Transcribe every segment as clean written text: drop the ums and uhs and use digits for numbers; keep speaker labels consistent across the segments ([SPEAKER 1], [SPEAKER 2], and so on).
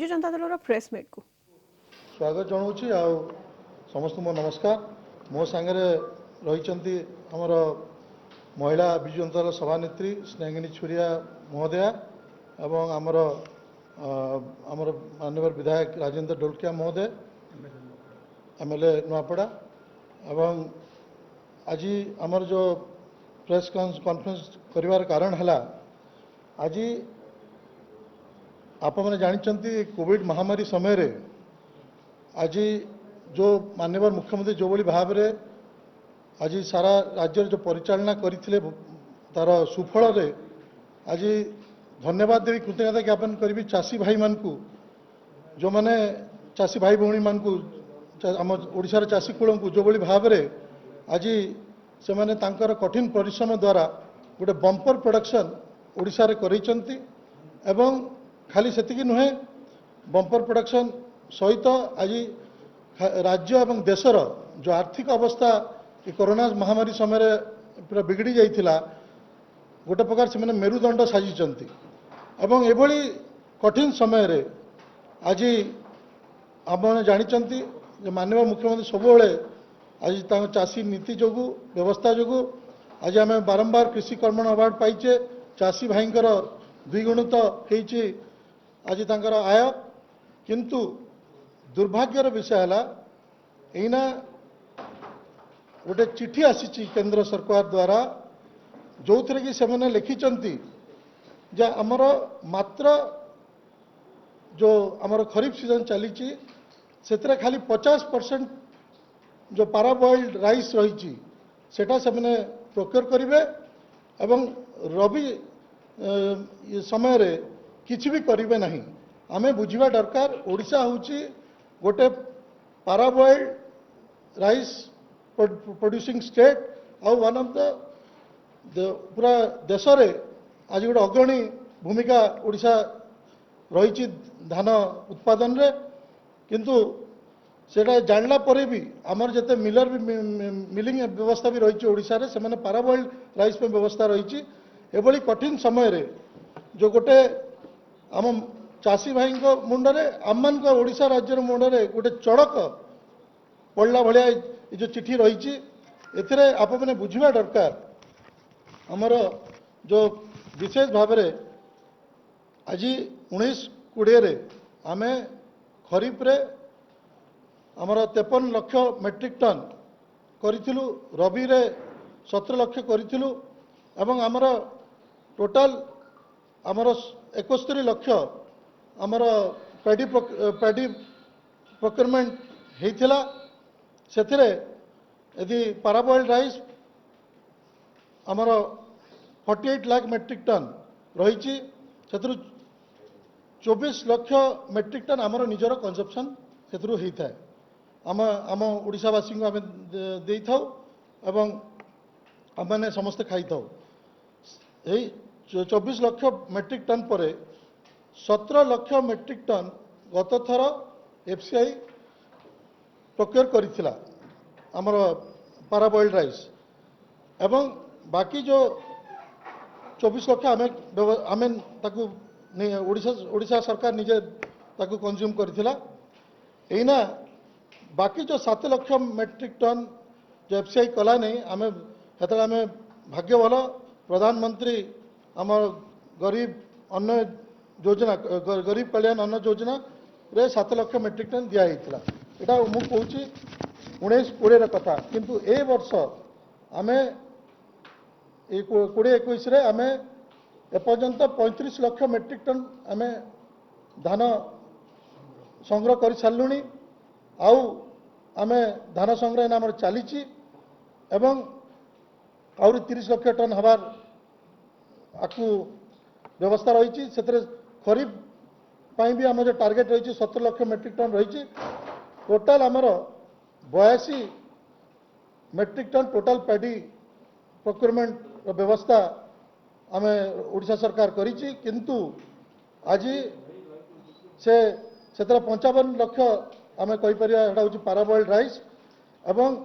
[SPEAKER 1] Janata Dal press meet को
[SPEAKER 2] स्वागत जनाऊँगी आ समस्त मो नमस्कार मो सांगे रही आमर महिला विजु जनता दल सभानेत्री स्नेहिनी छुरिया महोदया एवं आमर आमर माननीय विधायक राजेंद्र ढोलकिया महोदय एमएलए नुआपड़ा एवं आज आमर जो प्रेस कॉन्फ्रेंस करिवार कारण है आज आप मैंने जानते कोविड महामारी समय रे आज जो माननीय मुख्यमंत्री जो भाई भाव में आज सारा राज्य जो परिचालना करते तार सुफल आज धन्यवाद देवी कृतज्ञता ज्ञापन करी चाषी भाई मान को जो मैंने चाषी भाई भौणी मान को आम ओडिशार चाषी कूल को जो भाई भाव में आज से मैंने तांकर कठिन परिश्रम द्वारा गोटे बंपर प्रोडक्शन ओडिशा रे करैचंती एवं खाली सेतिकी नुहे बंपर प्रोडक्शन सहित आज राज्य एवं देशर जो आर्थिक अवस्था कोरोना महामारी समय पूरा बिगड़ी जाइथिला गोटे प्रकार से मेरुदंड साजिचंती एवं एभली कठिन समय रे आज आप जानिचंती माननीय मुख्यमंत्री सबुबले आज चाषी नीति जोगु व्यवस्था जोगु आज आम बारंबार कृषि कर्मण अवार्ड पाइचे चाषी भाईंकर द्विगुणित होइछि आज तांकर आय किंतु दुर्भाग्यर विषय है एना गोटे चिठी आसी केंद्र सरकार द्वारा जो थे कि से लिखिंट जे आमर मात्र जो आमर खरीफ सीजन चली से खाली 50% जो पाराबॉइल्ड राइस रही सेटा से मैंने प्रोक्योर करेंगे एवं रबी समय रे किसी भी करेंगे नहीं आमे बुझा दरकार ओडिशा होची गोटे पाराबॉइल्ड राइस प्रोड्यूसिंग स्टेट आउ वन ऑफ द पूरा देश रे आज गोटे अग्रणी भूमिका ओडिशा रही धान उत्पादन रे किंतु सेटा जानला परे भी आमर जते मिलर भी मिलिंग व्यवस्था भी रही ओडिशा रे से माने पाराबॉइल्ड राइस पे व्यवस्था रही एभली कठिन समय रे जो गोटे आम चाषी भाई मुंडरे आम मान ओडिशा राज्य मुंडरे गोटे चड़क पड़ला भाया जो चिठी रही आप मैंने बुझा दरकार आमर जो विशेष भाव में आज 19-20 आम खरीफ रे आमर 53 लाख मेट्रिक टन करूँ रबी रे 17 लाख करूँ एवं आमर टोटाल आमर 71 लाख आमर पैडी प्रोक्योरमेंट होता से यदि पाराबॉइल्ड राइस आमर 48 लाख मेट्रिक टन रही 24 लाख मेट्रिक टन आमर निजर कंजप्शन से होता है आम आम ओडिशावासी को आम दे था एवं आम मैंने समस्ते खाई था 24 लाख मेट्रिक टन पर 17 लाख मेट्रिक टन गत थर एफसीआई प्रोक्योर करिथिला आमर पाराबॉइल्ड राइस एवं बाकी जो 24 लाख आम ताकू ओडिशा सरकार निजे ताकू कंज्यूम करिथिला एना बाकी जो 7 लाख मेट्रिक टन जो एफसीआई कला नहीं आम हेतु आम भाग्य भल प्रधानमंत्री आम गरीब अन्न योजना गरीब कल्याण अन्न योजना रे 7 लाख मेट्रिक टन दिखाई यहाँ मुझे कहूँ 19-20 कथा किंतु ए वर्ष आम 20-21 आम एपर्यंत 35 लाख मेट्रिक टन आम धान संग्रह कर सारूँ आउ आम धान संग्रह आम चली एवं आउरी 30 लाख टन हबार आपको व्यवस्था रही से खरीफ पाई भी आम जो टार्गेट रही 17 लाख मेट्रिक टन रही टोटाल आमर 82 metric ton total paddy procurement व्यवस्था आम ओडिशा सरकार करिछि किंतु आज से 55 लाख आम कहीपर हूँ पाराबॉइल्ड राइस एवं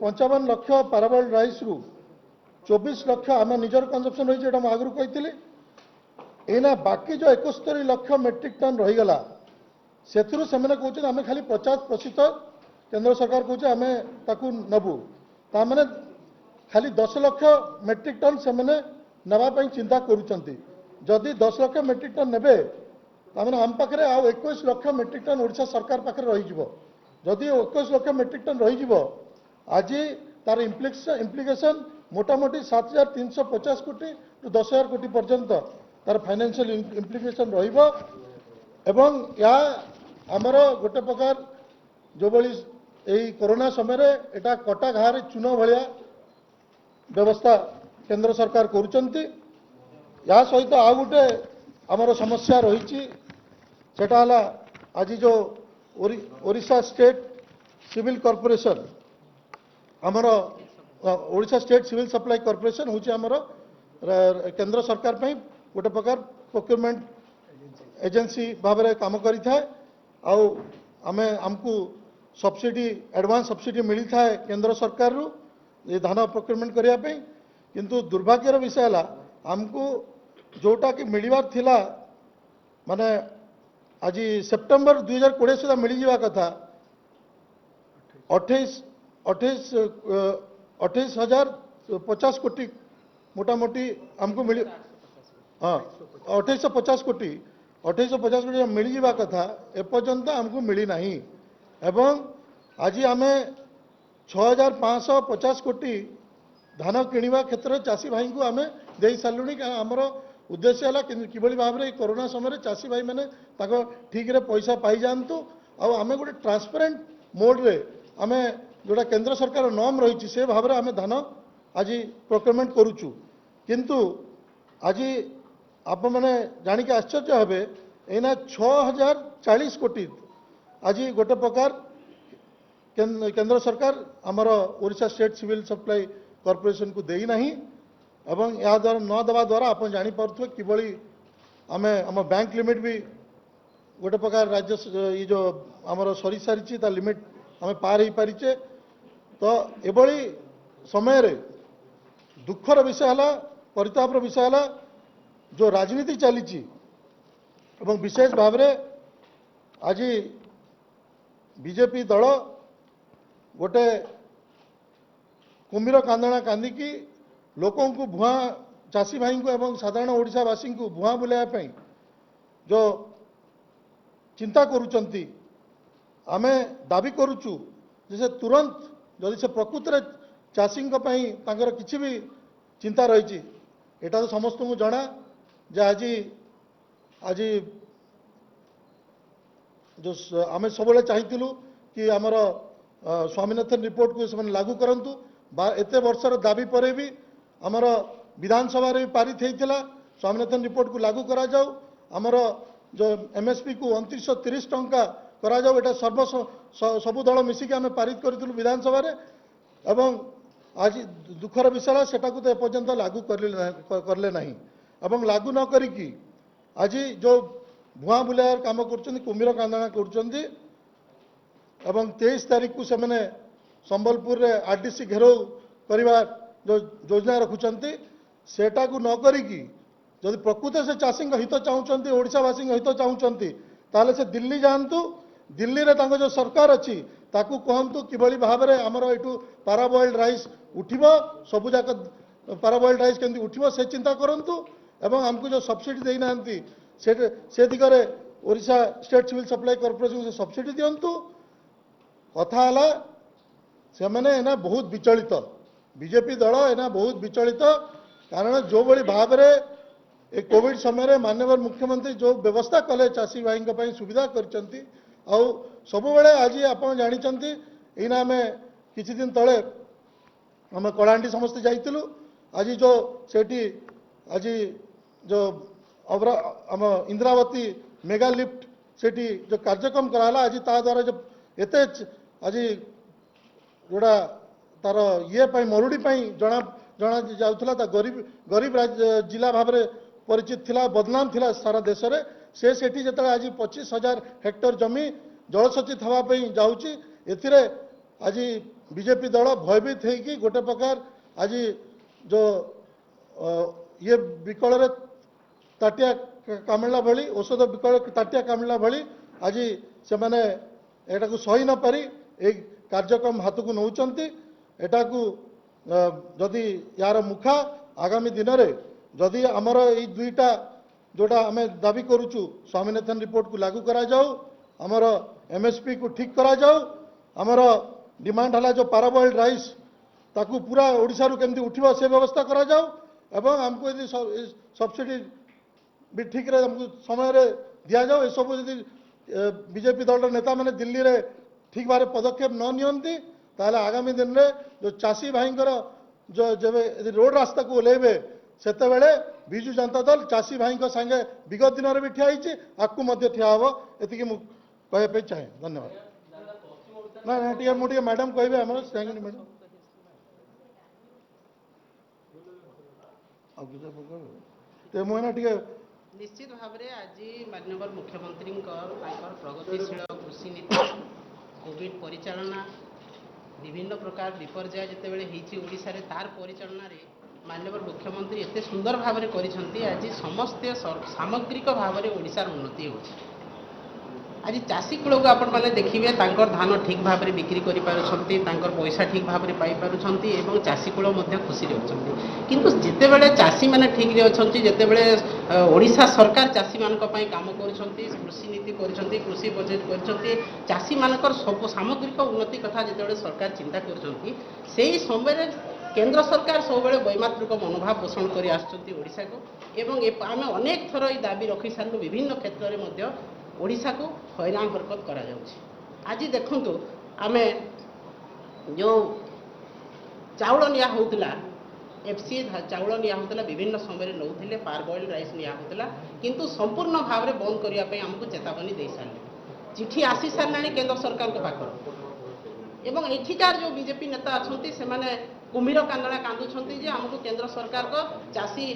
[SPEAKER 2] 55 लाख पाराबॉइल्ड राइस रु 24 लाख आम निजर कंजप्शन रही है आगु कही एना बाकी जो 71 लाख मेट्रिक टन रहीगला ସେଥିରୁ ସେମାନେ କହୁଛନ୍ତି ଆମେ ଖାଲି 50% କେନ୍ଦ୍ର ସରକାର କହୁଛି ଆମେ ତାକୁ ନେବୁ। ତାମାନେ ଖାଲି 10 ଲକ୍ଷ ମେଟ୍ରିକ ଟନ୍ ସେମାନେ ନେବା ପାଇଁ ଚିନ୍ତା କରୁଛନ୍ତି। ଯଦି 10 ଲକ୍ଷ ମେଟ୍ରିକ ଟନ୍ ନେବେ ତାମାନେ ଆମ ପାଖରେ ଆଉ 21 ଲକ୍ଷ ମେଟ୍ରିକ ଟନ୍ ଓଡ଼ିଶା ସରକାର ପାଖରେ ରହିଯିବ। ଯଦି 21 ଲକ୍ଷ ମେଟ୍ରିକ ଟନ୍ ରହିଯିବ ଆଜି ତାର ଇମ୍ପ୍ଲିକେସନ୍ ମୋଟାମୋଟି 7,350 କୋଟି ଟୁ 10,000 କୋଟି ପର୍ଯ୍ୟନ୍ତ ତାର ଫାଇନାନ୍ସିଆଲ ଇମ୍ପ୍ଲିକେସନ୍ ରହିବ। ଏବଂ ଏହା ଆମର ଗୋଟେ ପ୍ରକାର ଯେଉଁଭଳି ଏହି କରୋନା ସମୟରେ ଏଟା କଟା ଘାରେ ଚୂନ ଭଳିଆ ବ୍ୟବସ୍ଥା କେନ୍ଦ୍ର ସରକାର କରୁଛନ୍ତି। ଏହା ସହିତ ଆଉ ଗୋଟେ ଆମର ସମସ୍ୟା ରହିଛି, ସେଟା ହେଲା ଆଜି ଯେଉଁ ଓଡ଼ିଶା ଷ୍ଟେଟ୍ ସିଭିଲ୍ କର୍ପୋରେସନ୍ ଆମର Odisha state civil supply corporation ହେଉଛି ଆମର କେନ୍ଦ୍ର ସରକାର ପାଇଁ ଗୋଟେ ପ୍ରକାର ପ୍ରୋକ୍ୟୁରମେଣ୍ଟ एजेंसी भाव में काम करें आमको सब्सिडी एडवांस सब्सिडी मिली था केंद्र सरकार रु ये धान प्रोक्योरमेंट करने किंतु दुर्भाग्यर विषय है आमको जोटा कि मिलवार थिला माने आज सेप्टेम्बर 2020 सुधा मिल जावा कथा 28,050 कोटी मोटामोटी आमको मिली। हाँ 2850 कोटी 2850 कोटी मिल जावा कथा एपर्यंत आमको मिली नहीं। एवं आज आम 6,550 कोटी धान किणवा क्षेत्र में चाषी भाई को आम दे सारूँ क्या आमर उद्देश्य है कि भाव में कोरोना समय चाषी भाई मैंने ठीक रे पैसा पाई जातु आम गोटे ट्रांसपेरेंट मोड रे आम जोटा केंद्र सरकार नॉर्म रही से भाव में आम धान आज प्रोक्योरमेंट करुचु। किंतु आज आप मैंने जानिक आश्चर्य हे एना 6,040 कोटी आज गोटे प्रकार केंद्र सरकार आमर Odisha state civil supply corporation को देना एवं या द्वारा न देवा द्वारा आप जानीपे किभली आम आम बैंक लिमिट भी गोटे प्रकार राज्य ये जो आमर सरी सारी लिमिट आम पार हो पारिचे। तो एभली समय दुखर विषय है परितापर विषय है जो राजनीति चली विशेष भाव में आज बीजेपी दल गोटे कुम्भीर कांदना कांदिकी लोकों को भुआ चाषी भाई को एवं साधारण ओडिशावासी को भुआ बुलायापी जो चिंता करुचंती आमे दाबी करुचु जैसे तुरंत जदि से प्रकृत में चाषी किसी भी चिंता रही एटा तो समस्त को जना जे आज जो आम सब चाहिलु कि आमर स्वामीनाथन रिपोर्ट को से लागू करंतु एत वर्षर दाबी पर भी आमर विधानसभा भी पारित होता स्वामीनाथन रिपोर्ट को लागू करा जाऊ आमर जो एमएसपी को 2930 टंका करा जाऊ एटा सबु दल मिसिक आम पारित करूँ विधानसभा एवं आज दुखर विषय सेटा को तो एपर्यंत लागू करले नहीं एवं लागू न करिकी आज जो भुआ बुलायार काम कर कुम्भीर कांदना कर 23 तारीख को सेमने संबलपुर रे आरडीसी घेराव करवा जो योजना रखुंट सेटा को न करिकी जदि प्रकृत से चाषी हित चाहते ओडिशावासी हित चाहते ताले से दिल्ली जातु दिल्ली रे जो सरकार अच्छी ताकू कहतु किभली भाव में आमर यू पाराबॉइल्ड राइस उठिब सबुजाक पाराबॉइल्ड राइस केमती उठिब से चिंता करंतु एवं आमको जो सब्सिडी देना से दिगरे Odisha state civil supply corporation से सब्सिडी दिंतु कथा है से मैंने एना बहुत विचलित बीजेपी दल एना बहुत विचलित कारण जो भली भाव में कोविड समय माननीय मुख्यमंत्री जो व्यवस्था कले चाषी भाई सुविधा करछंती आउ सब बेले आज आप जानते एना आम किछि दिन तले आम कलाहांडी समस्ते जाइलु आज जो सेठी आज जो आम इंद्रावती मेगा लिफ्ट सेठी जो कार्यक्रम कराला आज ता द्वारा जो एते आज जोड़ा तार ये मरुड़ी जना जना जाऊला गरीब गरीब जिला भाव में परिचित थिला बदनाम थिला सारा देश में सेठी जो आज 25,000 हेक्टर जमी जलसेचित होगापी जाऊँगी एथिरे आज बीजेपी दल भयभीत होगी गोटे प्रकार आज जो ये विकल ताटिया कामिला भली औषध विकल ताटिया कामिला भली आज से माने एटाकू सही न पारी ए कार्यक्रम हाथ को नौचंती एटाकू जदि यार मुखा आगामी दिन में जदि आमर ये दुईटा जोटा आम दाबी करुचु स्वामीनाथन रिपोर्ट को लागू करा जाऊ आमर एमएसपी को ठीक करा जाऊ आमर डिमांड है जो पाराबॉइल्ड राइस ताकू पूरा ओडिशा रु केमती उठिबो से व्यवस्था करा जाऊ एवं हमको यदि सब्सिडी भी ठीक रे हमको समय रे दिया जाऊ ए सब यदि बीजेपी दल नेता माने दिल्ली रे ठीक भाव पदक्षेप न नियंती ताहले आगामी दिन में जो चाषी भाई जो जब रोड रास्ता को ओल्लेबे सेते बेले बिजु जनता दल चाषी भाई संगे विगत दिन में भी ठिया होइछि आकु मध्य ठिया हबो एतिकी मु कहे पे चाहे धन्यवाद ना ना टिके मु टिके मैडम कहबे हमर सांगनी मैडम ते मु ना टिके
[SPEAKER 1] निश्चित भाव में आज माननीय मुख्यमंत्री प्रगतिशील कृषि नीति कोविड परिचालना विभिन्न प्रकार विपर्यय जिते तार परिचालना रे माननीय मुख्यमंत्री एत सुंदर भाव में आज समस्ते सामग्रिक भाव में ओडिशार उन्नति हो आज चाषी कूल को आपण मैंने देखिए धान ठीक भाव में बिक्री कर पैसा ठीक भाव में पाई चाषी कूल खुशी होती किंतु जितेबले चाषी मैंने ठीक अच्छा जितेबले ओडिशा सरकार चाषी मान काम कर कृषि नीति कर कृषि बजेट कर चाषी मानकर सब सामग्रिक उन्नति कथा जिते सरकार चिंता कर समय केंद्र सरकार सब वैमात्रिक मनोभाव पोषण कर आशा को एवं आम अनेक थर ये दाबी रखी सारू विभिन्न क्षेत्र में ओडिशा को हैरान हरकत करा जाउछि। आज देखंतु आमे जो चाउल निया होउतला एफसी चाउल निया होउतला विभिन्न समय नौथिले पारबॉइल राइस निया होउतला किंतु संपूर्ण भाव में बंद करिया पे हमको चेतावनी दे सारले चिठी आसी सारलानी केंद्र सरकार को पाखर एवं एठिकार जो बीजेपी नेता अछंती से माने कुम्भीर कांदना कांदुछंती जे हमको केंद्र सरकार को चाषी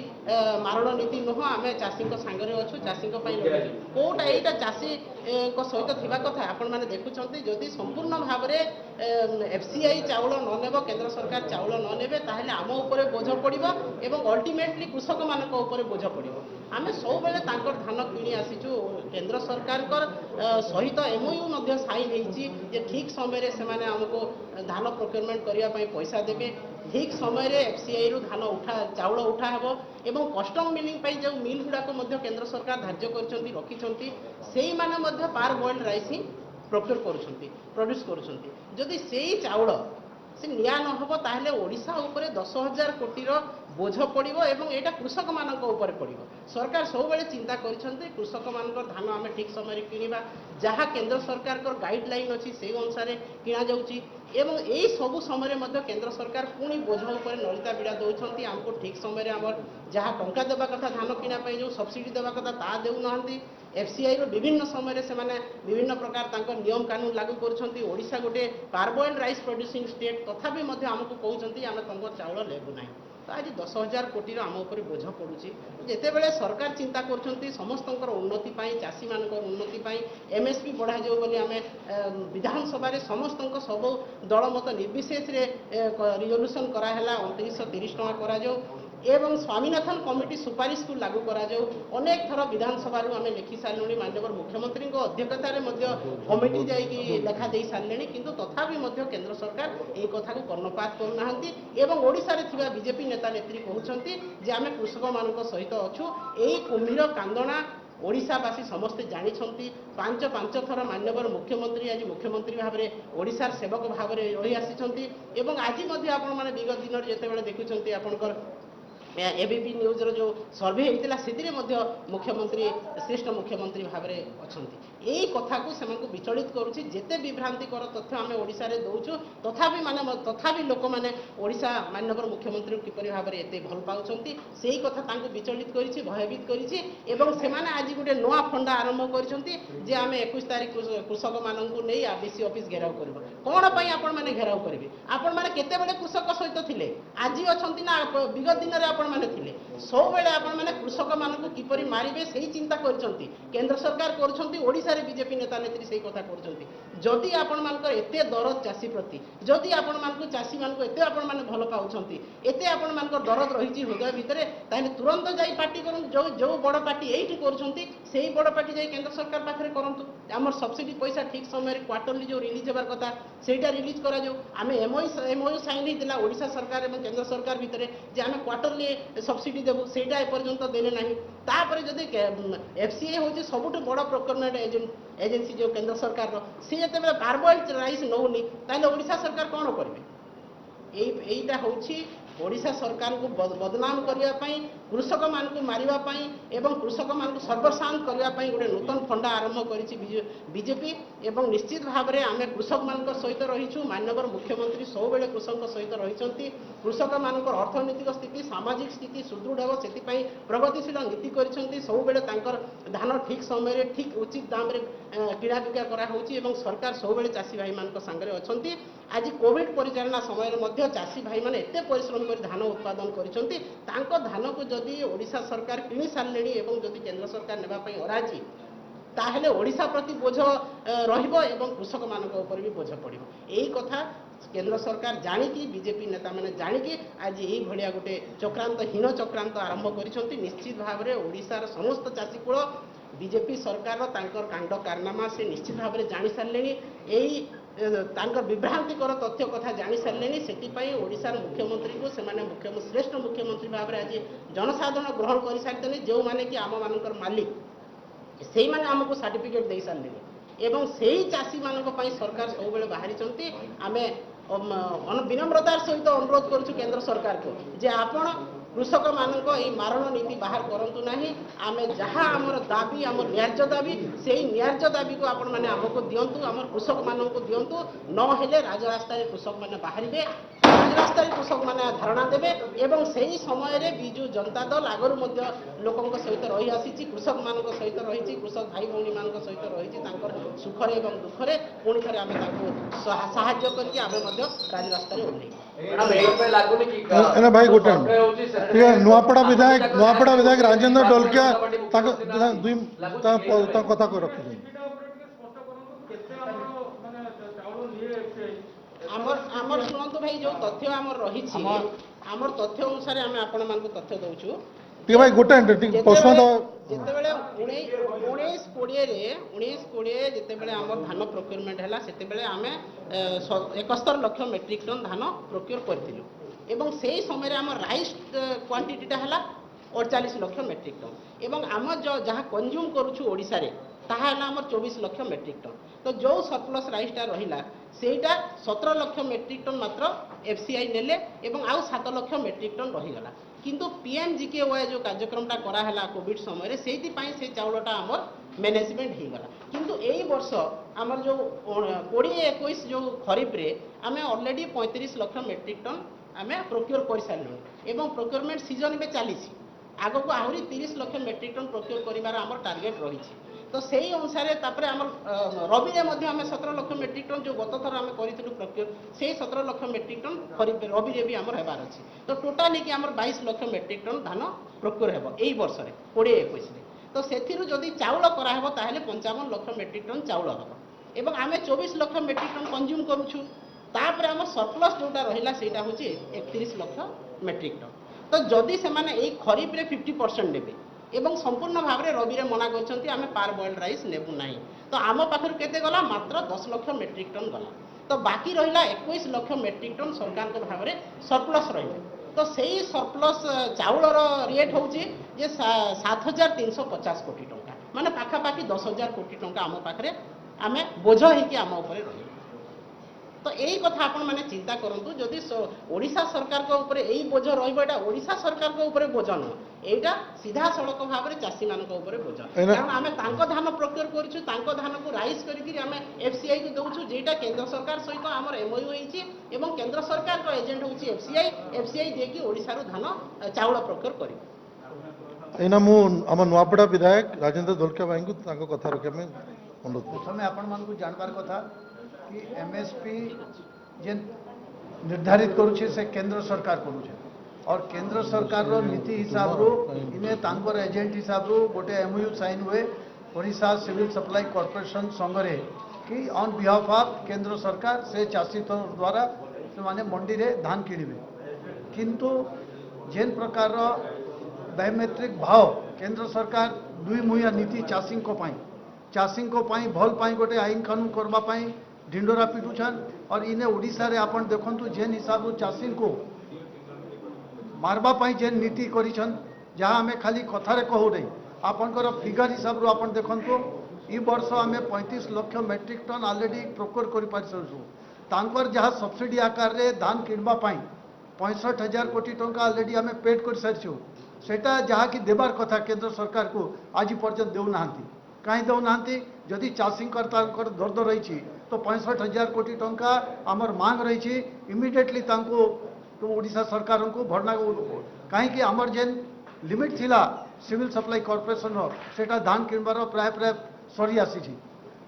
[SPEAKER 1] मारण नीति नुह आम चाषी सांगे अच्छु चाषी कौटा यहाँ चाषी सहित थिबा कथा आपण मैंने देखुंत जदि संपूर्ण भाव में एफसीआई चाउल न नेब केंद्र सरकार चाउल न नेबे ताहले आम उपर बोझ पड़ो एवं अल्टीमेटली कृषक मान बोझ पड़ो आम सब बेले धान किणी आसीचु केंद्र सरकार सहित एमओयू साइन होती ठीक समय से आमको धान प्रोक्योरमेंट करने पैसा देवे ठीक समय एफसीआई रु धान उठा चाउल उठा हेबो एवं कस्टम मिलिंग जो मिल गुड़ाक केंद्र सरकार धार्य रखी से माने पार बॉइल्ड राइस ही प्रोक्योर प्रोड्यूस करुँच से चाउल से निया न हो ताहले ओडिशा उपरे 10,000 कोटीर बोझ पड़ो एवं यहाँ कृषक मान पड़ो सरकार सब चिंता कर कृषक मान धान आम ठीक समय किणवा जहाँ केंद्र सरकार गाइडलाइन अच्छी से अनुसार किणा जाऊँगी एवं यही सबू समय केंद्र सरकार पुणी बोझ उपर नलिता बिड़ा दौरान आमको ठीक समय आम जहाँ टंका देवा कथा धान किणापी जो सब्सिडी देवा कथा ता देना एफसीआई विभिन्न समय से विभिन्न प्रकार नियम कानून लागू करोडिशा गोटे पारबॉइल्ड राइस प्रोड्यूसिंग स्टेट तथापि आमको कहते आम तुम चाउल लेबू ना तो आज 10,000 कोटीर आम उपर बोझ पड़ुची जितेबले सरकार चिंता कर समस्त उन्नति चाषी मान उन्नति एमएसपी बढ़ा जाऊ बोली आम विधानसभा समस्त सब दल मत निर्विशेष रिजोल्यूशन कराला 2930 टका करा जाऊ एवं स्वामीनाथन कमिटी सुपारिश को लागू करा जाऊ अनेक थर विधानसभा आम लिखि सारे माननीय मुख्यमंत्री अध्यक्षतार कमिटी जाकि लेखा दे सारे किंतु तथापि केंद्र सरकार ये कथा को कर्णपात करना ओडिशा रे बीजेपी नेता नेत्री कहते जे आम कृषक मान सहित अच्छु यही कुम्भीर कांदना ओडिशावासी समस्ते जानते पांच थर माननीय मुख्यमंत्री आज मुख्यमंत्री भाव में ओडिशार सेवक भाव में रही आसी आज आपण मैंने विगत दिन जिते देखुं आपंकर एबीपी न्यूज रो जो सर्वे होता से मुख्यमंत्री श्रेष्ठ मुख्यमंत्री भाव में अच्छा यही कथा को से विचलित करुच्ची जिते विभ्रांतिकर तथ्य आम ओडिशा रे दौचु तथापि लोक मैंने ओडिशा माननीय मुख्यमंत्री किपरि भाव में एत भल पाँच से कथा विचलित करी भयभीत करी आज गोटे नुआ फंडा आरंभ कर आम 21 तारीख कृषक मानू नहीं आरडीसी ऑफिस घेराव कर कौन आपण मैंने घेराव करेंगे आपण मैंने केते कृषक सहित थिले आज अच्छा ना विगत दिन में आपण माने थिले सब बेले आपण माने कृषक मानकु किपरि मारिबे सेही चिंता करछंती केंद्र सरकार करछंती ओडिसा रे बीजेपी नेता नेत्री सेही कथा करछंती जदि आपण मानकर एते दरद चासी प्रति जदि आपण मानकु चासी मानकु एते आपण माने भलो पाउछंती एते आपण मानकर दरद रहिछि हृदय भितरे ताले तुरंत जाई पार्टी करन जो जो बड़ पार्टी एठी करछंती सेही बड़ पार्टी जाई केंद्र सरकार पाखरे करंतु हमर सब्सिडी पैसा ठीक समय रे क्वार्टरली जो रिलीज हेबार कथा सेटा रिलीज करा जो आमे एमओयू साइन हितला ओडिसा सरकार एवं केंद्र सरकार भितरे जे आमे क्वार्टरली सब्सिडी देबु सेटा ए पर्यंत देले नाही तापरे जदि एफसीए होची सबुठ बड़ प्रोक्योरमेंट एजेंसी जो केंद्र सरकार रो से जते पार्बोइल्ड राइस नौनी ताले ओडिसा सरकार कोन करबे एईटा होची ओडिशा सरकार को बदनाम करने कृषक मान को मारिबा एवं कृषक मान को सर्वशांत करने गोटे नूतन फंडा आरंभ करिछि बीजेपी एवं निश्चित भाव में आम कृषक मान सहित रहीछु माननीय मुख्यमंत्री सब बेले कृषक सहित रही कृषक मान अर्थनैतिक स्थिति सामाजिक स्थिति सुदृढ़ हो से प्रगतिशील नीति करिसेंती सब बेले तांकर धान ठीक समय ठीक उचित दाम रे किड़ा बिका करा होछि एवं सरकार सब बेले चाषी भाई मान संगे अछंती आज कोविड परिचालना समय मध्य चाषी भाई माने एते परिश्रम कर धान उत्पादन करिसेंती तांको धान को जदि ओडिशा सरकार किनि सारलेनी एवं जदि केंद्र सरकार नेबा पई अराजी ताहेले ओडिशा प्रति बोझ रहिबो एवं कृषक मानक ऊपर भी बोझ पड़िबो एही कथा केंद्र सरकार जानिकी बीजेपी नेता माने जानिकी आज यही भलिया गोटे चक्रांत हीन चक्रांत आरंभ करिसेंती निश्चित भाव में ओडिशार समस्त चाषी कूल बीजेपी सरकार तांकर कांड कारनामा से निश्चित भाव में जानी सारलेनी एही तांकर विभ्रांतिकर तथ्य कथा जानी सारे से ओडिशार मुख्यमंत्री को से श्रेष्ठ मुख्यमंत्री भाव में आज जनसाधारण ग्रहण कर सारी जो मैंने कि आम मान मालिक से मैंने आमको सर्टिफिकेट दे सारे एवं से ही चाषी मान सरकार सब बाहरी आम विनम्रतार सहित अनुरोध करुँ केंद्र सरकार को जे आपण कृषक मानक ये मारण नीति बाहर करंतु नहीं आमे जहाँ आमर दाबी आम न्याय्य दाबी से न्याय्य दाबी को आपण मैंने आमको दिंतु आम कृषक मानक को दिंतु नहेले राजरास्तार कृषक मैंने बाहर राजरास्तार कृषक मैंने धारणा देवे एवं से ही समय विजु जनता दल आगु लोकों सहित रही आसी कृषक मान सहित रही कृषक भाई भौणी मान सहित रही सुखरे एवं दुखरे पुणी थे आम साहाय्य करके आम राजरास्तार ओह्लैबू
[SPEAKER 2] एना भाई गोटे नुआपड़ा विधायक राजेंद्र ढोलकिया कथा को रखी
[SPEAKER 1] आमर शुणु भाई जो तथ्य आमर रही आमर तथ्य अनुसार आम आपण मान तथ्य दौचु
[SPEAKER 2] भाई गोटे
[SPEAKER 1] जितेबाला 1920 जितेबाला आम धान प्रोक्योरमेंट है से आम 71 लाख मेट्रिक टन धान प्रोक्योर करूँ एवं से ही समय आम राइस क्वांटिटीटा है 48 लाख मेट्रिक टन एवं आम जहाँ कंज्यूम करुँ ओडिशा रे ताहा आम 24 लाख मेट्रिक टन तो जो सरप्लस राइसटा रहा सेटा 17 लाख मेट्रिक टन मात्र एफसीआई नेले एवं आउ 7 लाख मेट्रिक टन रहीगला किंतु पीएमजीकेवाई जो कार्यक्रमटा कराला कोविड समय से चाउलटा आमर मैनेजमेंट हो गला किंतु यही वर्ष आमर जो 2021 जो खरीफ रे आम ऑलरेडी 35 लाख मेट्रिक टन आम प्रोक्योर कर सारे एवं प्रोक्योरमेंट सीजन में चली आग को आहरी 30 लाख मेट्रिक टन प्रोक्योर कर टार्गेट रही तो से ही अनुसार आम रबी में आम 17 लाख मेट्रिक टन जो गत थर आम करूँ प्रोक्योर से 17 लाख मेट्रिक टन खरीफ रबी भी आम होबार अच्छी तो टोटाली कि आम 22 लाख मेट्रिक टन धान प्रोक्योर हो यही वर्ष 2021 तो से जदि चाउल कराब ताहले 55 लाख मेट्रिक टन चाउल हम एवं आम 24 लाख मेट्रिक टन कंज्यूम करुँ तापर आम सरप्लस जोटा रहा सेटा हूँ 31 लाख मेट्रिक टन तो जदि से खरीफ रे 50% देवे एवं संपूर्ण भाव में रबी में मना कर पार बॉइल्ड राइस नेबू ना तो आम पाखर केते गला मात्र 10 लाख मेट्रिक टन गला तो बाकी रहा 21 लाख मेट्रिक टन सरकार के भाव में सरप्लस रही तो से सरप्लस चाउलर रेट हूँ 7350 कोटी टंका माने पाखापाखि 10,000 कोटी टंका आम पाखे आम बोझ होगी आम उपर रही तो यही कथा आपण मैंने चिंता करूँ जदि ओडिशा सरकार के ऊपर यही बोझ रहा ओडिशा सरकार के ऊपर बोझ नुह यहाँ सीधा सड़क भाव में चाषी मान बोझ कारण आम धान प्रोक्योर करूँ धान को राइस करके एफसीआई को दौचु जेटा केंद्र सरकार सहित आम एमओयू होती केंद्र सरकार का एजेंट हूँ एफसीआई देखिए ओडिशा धान चाउल प्रोक्योर कर
[SPEAKER 2] एना मु आम नुआपड़ा विधायक राजेंद्र ढोलकिया भाई को कथा रखा अनुरोध
[SPEAKER 3] प्रथम आपण मान जानवर कथा कि एमएसपी जे निर्धारित करुछे से केंद्र सरकार करुछे और केंद्र सरकार रो नीति हिसाब रो इने तांकर एजेंट हिसाब रो गोटे एमओयू साइन हुए ओडिशा सिविल सप्लाई कॉर्पोरेशन संगरे कि ऑन बिहाफ ऑफ केंद्र सरकार से चाषी द्वारा से माने मंडी रे धान किणवे किंतु जेन प्रकार बायोमेट्रिक भाव केंद्र सरकार दुई मुहिया नीति चाषी भल पाई गोटे आईन कानून करबा पाई ढिंडोरा पिटुछन और इने ओडिशा रे आपण देखंतु जेन हिसाब चाषी को मारबा पाई जेन नीति करिछन जहाँ आमे खाली कथारे कहू नहीं आपनकर फिगर हिसाब रो आपण देखंतु ई वर्ष आमे 35 lakh metric ton already procure करि पारिसु तांकर जहाँ सब्सिडी आकार रे धान किणबा पाई 65,000 कोटी टंका ऑलरेडी आमे पेड कर सारिछु सेटा जहाँ की देबार कथा केंद्र सरकार को आज पर्यंत देउना कहीं देउना जदि चाषी दर्द रही तो 65,000 कोटी टंका आमर मांग रही इमिडिएटली तांको तो ओडिशा सरकार को भरना कहीं आमर जेन लिमिट थिला सिविल सप्लाई कॉर्पोरेशन सेटा धान किणबार प्राय प्राय सरी आसी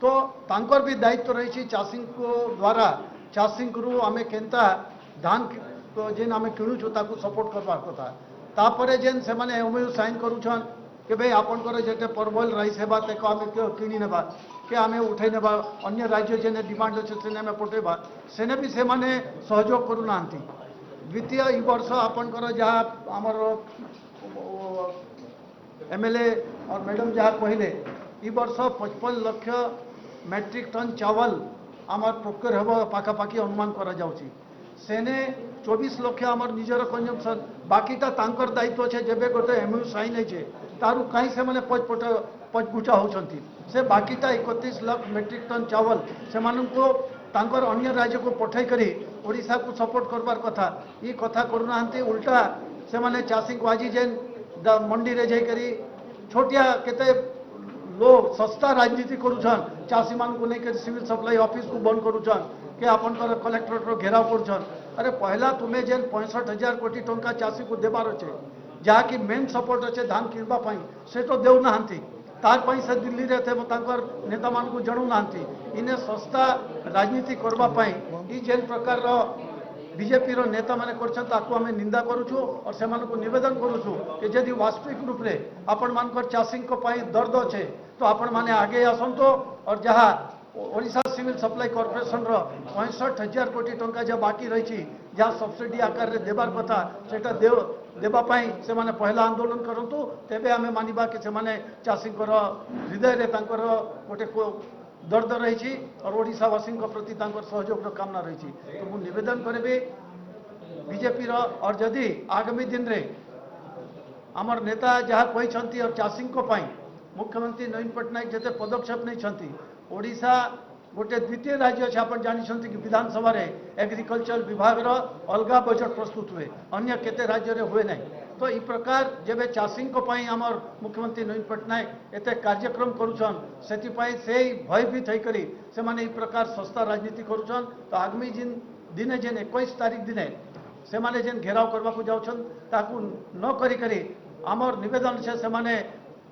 [SPEAKER 3] तो तांकर भी दायित्व रही चाषी को द्वारा चाषी को आमे केनता धान जेन आमे किणुछु ताकू सपोर्ट करबार कथा तापरे जेन से माने एमओयू साइन करूछन कि भाई आपनकर जेटे परबल राइस हेबा तेको आमे किणी नेबा के आमे उठाई नेबा अन्य राज्य जेने डिमांड अछि सेने आमे पठेबा सेने भी से माने सहयोग करू नांती द्वितीय ई वर्ष आपनकर जहाँ आमर एमएलए और मैडम जहाँ कहले ई वर्ष 55 लाख मेट्रिक टन चावल आमर प्रोक्योर हेब पाखापाखि अनुमान करा जाउची सेने 24 लाख आमर निजर कंजम्पशन बाकीटा तांकर दायित्व छे जेबे गोटे एमयू साइन है तारु कहीं से माने पचपुटा होचंती से बाकीटा 31 लाख मेट्रिक टन चावल से माननको तांकर अन्य राज्य को पठाई करी ओडिशा को सपोर्ट करबार कथा ई कथा करूनांती उल्टा से माने चाषी को आज जेन मंडी रे जाई करी छोटिया केते लोग सस्ता राजनीति करूछन चाषी मान को लेकर सिविल सप्लाई ऑफिस को बंद करूछन के आपनकर कलेक्टरेट रो घेराव करूछन अरे पहला तुम्हें जेन 65,000 कोटी टंका चाषी को देबार अच्छे जहाँ की मेन सपोर्ट अच्छे धान किणबा पाई से तो देउ नाहंती तार पाई से दिल्ली रे थे तांकर नेता मान को जणु नाहंती इने सस्ता राजनीति करबा पाई ई जेन प्रकार रो बीजेपी रो नेता माने करछन ताकू हमें निंदा करूछु और से मानको निवेदन करूछु कि यदि वास्तविक रूप रे आपण मानकर चाषी को पाई दर्द अच्छे तो आपण माने आगे आसंतो और जहाँ ओडिशा सिविल सप्लाई कॉर्पोरेशन रो 65,000 कोटी टंका जहाँ बाकी रही जहाँ सब्सिडी आकार रे देबार कथा सेटा देबा पाई से माने पहला आंदोलन करंतु तेबे आमे मानिबा कि से माने चाषी हृदय रे तांकर गोटे दर्द रही और ओडिशावासी प्रति तांकर सहयोग कामना रही तो मु निवेदन करेबी बीजेपी और जदि आगामी दिन रे आमर नेता जहाँ कहते और चाषी मुख्यमंत्री नवीन पट्टनायक जते पदक्षेप नहीं ओडिशा गोटे द्वितीय राज्य अच्छे आप जानते कि विधानसभा रे एग्रीकल्चर विभाग अलग बजट प्रस्तुत हुए अन्य केते राज्य रे हुए नहीं तो ई प्रकार जेबे चाषी आमर मुख्यमंत्री नवीन पट्टनायक एते कार्यक्रम करुछन सेति पई से भयभीत होकरी से माने ई प्रकार सस्ता राजनीति करुछन तो आगामी दिने जेन 21 तारीख दिने से माने जेन घेराव करबा को जाउछन ताकू न करी करी आमर निवेदन छे से माने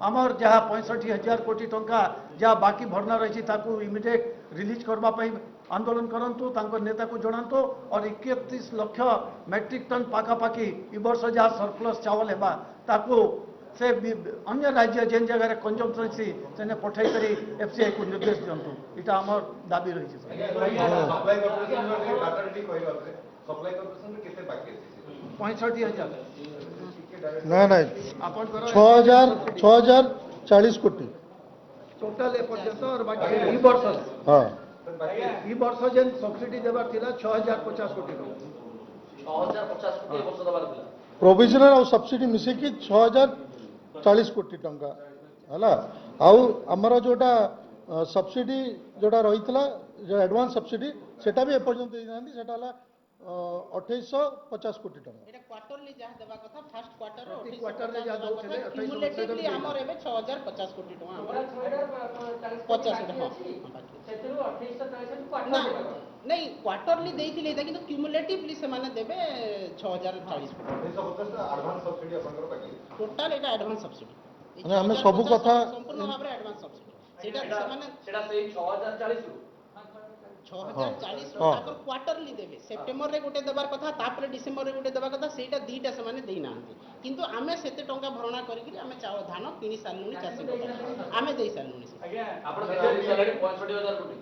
[SPEAKER 3] आमर जहाँ 65,000 कोटी टंका जहाँ बाकी भरना रही इमिडिएट रिलीज करबा पाई आंदोलन करंतु तांकर नेता को जणांतु और 31 लाख मेट्रिक टन पाखापाखि ई वर्ष जहाँ सरप्लस चावल हेबा ताकू से अन्य राज्य जेन जगह कंजम्पशन सी सेने पठाई करी एफसीआई को निर्देश दिंतु इटा आमर दाबी रही है 65,000
[SPEAKER 2] ना ना 6,040 कोटी
[SPEAKER 3] टोटल एपर्यंत और बाकी ई वर्ष
[SPEAKER 2] हाँ
[SPEAKER 3] ई वर्ष जेन सब्सिडी देबार थिला 6,050 कोटी
[SPEAKER 4] 6,050 कोटी वर्ष दबार थिला
[SPEAKER 2] प्रोविजनल और सब्सिडी मिसे कि 6,040 कोटी टंका हला आउ हमर जोटा सब्सिडी जोटा रहितला जो एडवांस सब्सिडी सेटा भी एपर्यंत देनांदी सेटा हला 2,850 कोटी टंका
[SPEAKER 1] एटा क्वार्टरली जहाँ देबा कथा फर्स्ट क्वार्टर
[SPEAKER 3] प्रति क्वार्टर रे जहाँ दउछले
[SPEAKER 1] क्युमुलेटिवली हमर एबे 6,050 कोटी टका हमर 50 हां
[SPEAKER 4] सेतु 2840
[SPEAKER 1] ना
[SPEAKER 4] क्वार्टर
[SPEAKER 1] नहीं क्वार्टरली देइथिले एटा किंतु क्युमुलेटिवली से माने देबे 6,040 कोटी
[SPEAKER 5] एडवांस सब्सिडी आपनकर बाकी
[SPEAKER 1] टोटल एटा एडवांस सब्सिडी
[SPEAKER 2] माने हमें सब कथा
[SPEAKER 1] संपूर्ण भाबरे एडवांस सब्सिडी सेटा से माने
[SPEAKER 4] सेटा सेई 6,040 रु
[SPEAKER 1] 6040
[SPEAKER 2] ହଁ।
[SPEAKER 1] क्वार्टरली देवे सेप्टेम्बर रे गोटे देबार कथा तापर डिसेम्बर रे गोटे देबार कथा सेटा दीटा से माने देई नांती किंतु आमे सेते टंका भरणा करिकि आमे चाउल धान किनी सारलुनी चाषी आमे देई सारलुनी
[SPEAKER 4] ଆପଣ କେତେ ଦେଇସାରିଲେଣି 65,000 କୋଟି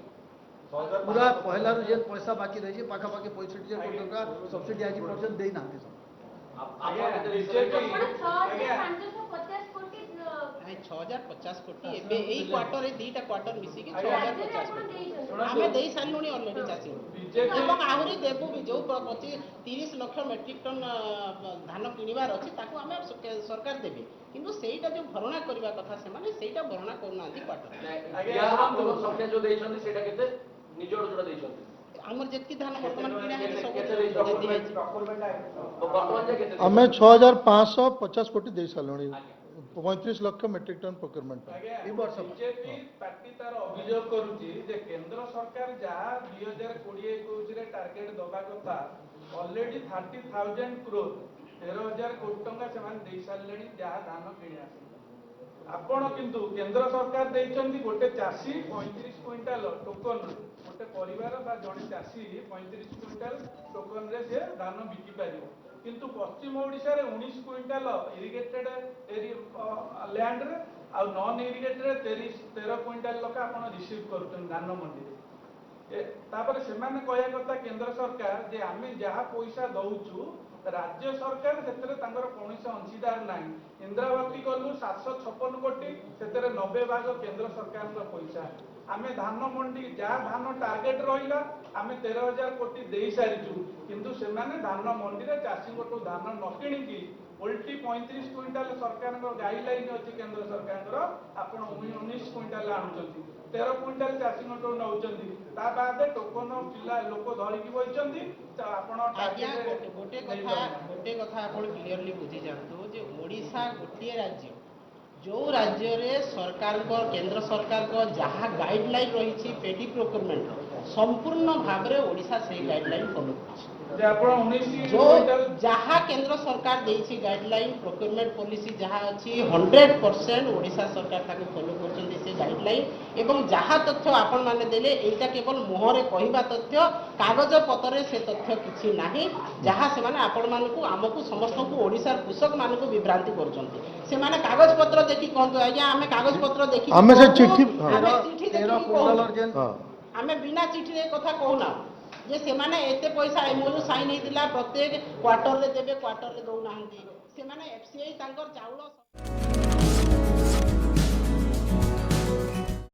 [SPEAKER 3] पूरा पहला जे पैसा बाकी रही पाखापाखि 65 कोटी टका सब्सिडी आज पर्यंत देई नांती
[SPEAKER 4] ଆପଣ କେତେ ଦେଇସାରିଲେଣି
[SPEAKER 1] आइ 6050 कोटी एबे एई क्वार्टर ए दीटा क्वार्टर मिसी कि 6050 कोटी आमे देई सारलुनी ऑलरेडी चाषी एवं आहुरी देबु भी जो 30 लाख मेट्रिक टन धान किनिबार अछि ताको आमे सरकार देबे किंतु सेटा जो भरणा करबा कथा से माने सेटा भरणा करनांती क्वार्टर
[SPEAKER 4] ଆଜ୍ଞା ଆପଣ ସଂଖ୍ୟା ଯୋଉ ଦେଇଛନ୍ତି ସେଇଟା କେତେ ନିଜ ଆଡୁ ଯୋଉଟା ଦେଇଛନ୍ତି
[SPEAKER 1] हमर जेतकी धान वर्तमान किना है सब
[SPEAKER 4] କେତେ
[SPEAKER 1] देती है
[SPEAKER 4] ବର୍ତ୍ତମାନ ଯେ କେତେ
[SPEAKER 2] आम 6550 कोटी दे सारे 35 लाख मेट्रिक टन प्रोक्योरमेंट
[SPEAKER 3] ई वर्ष
[SPEAKER 6] ବିଜେପି ପାର୍ଟି ତାର ଅଭିଯୋଗ କରୁଛି ଯେ କେନ୍ଦ୍ର ସରକାର ଯାହା 2020-21 ରେ ଟାର୍ଗେଟ ଦବା କଥା ଅଲରେଡି 30,000 କ୍ରୋର 13,000 କୋଟି ଟଙ୍କା ସେମାନେ ଦେଇ ସାରିଲେଣି ଯାହା ଧାନ କିଣିବା ଆପଣ କିନ୍ତୁ କେନ୍ଦ୍ର ସରକାର ଦେଇଛନ୍ତି ଗୋଟେ ଚାଷୀ 35 କ୍ୱିଣ୍ଟାଲ ଟୋକନ ଗୋଟେ ପରିବାର ବା ଜଣେ ଚାଷୀ 35 କ୍ୱିଣ୍ଟାଲ ଟୋକନରେ ସେ ଧାନ ବିକି ପାରିବ କିନ୍ତୁ ପଶ୍ଚିମ ଓଡ଼ିଶାରେ 19 କ୍ୱିଣ୍ଟାଲ ଇରିଗେଟେଡ ଲ୍ୟାଣ୍ଡରେ ଆଉ ନନ୍ ଇରିଗେଟେଡ 13 କ୍ୱିଣ୍ଟାଲ ଲୋକ ଆପଣ ରିସିଭ କରୁଛନ୍ତି ଧାନ ମଣ୍ଡିରେ ତାପରେ ସେମାନେ କହିବା କଥା କେନ୍ଦ୍ର ସରକାର ଯେ ଆମେ ଯାହା ପଇସା ଦଉଛୁ राज्य सरकार से कौन अंशीदार ना इंदिरावती कलु 756 कोटी से 90 भाग केंद्र सरकार पैसा आम धान मंडी जहाँ धान टार्गेट रहा आम 13,000 कोटी दे सारीचु किंतु से धान मंडी में चाषी धान न किणिकी उल्टी 35 क्विंटाल सरकार गाइडलाइन अच्छी केंद्र सरकार आप 19 क्विंटाल आणुंट 13 क्विंटाल चाषी नौ टोकन पिला लोक धरिकी बही
[SPEAKER 1] गोटे कथा आपण क्लियरली बुझी जानतु जे ओडिशा गोटे राज्य जो राज्य रे सरकार को केंद्र सरकार को जहाँ गाइडलाइन रही पेडी प्रोक्योरमेंट संपूर्ण भाव में ओडिशा से गाइडलाइन फॉलो जो जहाँ केंद्र सरकार देछि गाइडलाइन प्रोक्योरमेंट पॉलिसी जहाँ अच्छी 100% ओडिशा सरकार ताको फॉलो करछन्ती से गाइडलाइन एवं जहाँ तथ्य आपण माने देले एटा केवल मोहरे कहिबा तथ्य कागज पत्र से तथ्य किछि नाही जहाँ से माने आपण मानकु हमकु समस्त को ओडिसा कृषक मानकु विभ्रांति करछन्ती से माने कागज पत्र देखि कहंतु आज्ञा हमें कागज पत्र देखि
[SPEAKER 2] हमें से चिट्ठी
[SPEAKER 1] हमें बिना चिट्ठी रे कथा कहूना जे से माने एते पैसा एमओयू साइन हेतिला प्रत्येक क्वार्टर रे देबे क्वार्टर रे दउ नाहंती से माने एफसीआई तांकर चाउल